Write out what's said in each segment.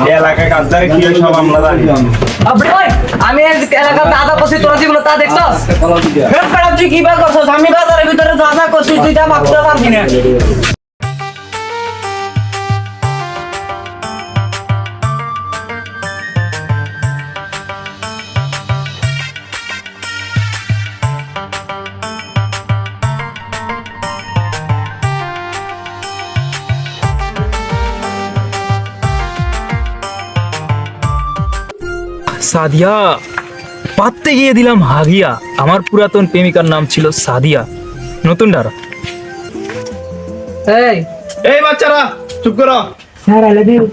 এই এলাকায় কাজদারে কি হয় সব আমরা জানি। আবে ওই আমি এলাকা দাদা করছি তোরা যেগুলো তা দেখছস হেড তুই কি বার করছস আমি বাজারের ভিতরে দাদা করছি তুই তা মাপতে পারবি না সাদিয়া পাততে গিয়ে দিলাম হাগিয়া। আমার পুরাতন প্রেমিকার নাম ছিল সাদিয়া। নতুন ডারা। এই এই বাচ্চারা চুপ করো। স্যার আলে দিও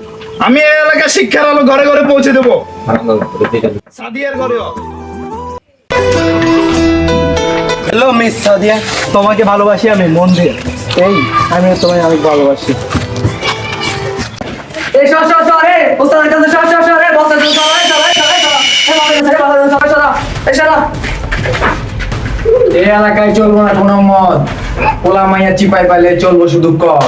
আমি এই এলাকার শিক্ষার আলো ঘরে ঘরে পৌঁছে দেবো। সাদিয়ার ঘরেও। হ্যালো মিস সাদিয়া, তোমাকে ভালোবাসি আমি মন দিয়ে। এই আমিও তোমায় অনেক ভালোবাসি। এই সর রে ওস্তাদের কাছে সর রে বসে তুই সর এই সর এই এলাকায় চলবো না কোনো মদ, পোলা মাইয়া চিপাই পাইলে চলবো শুধু কর।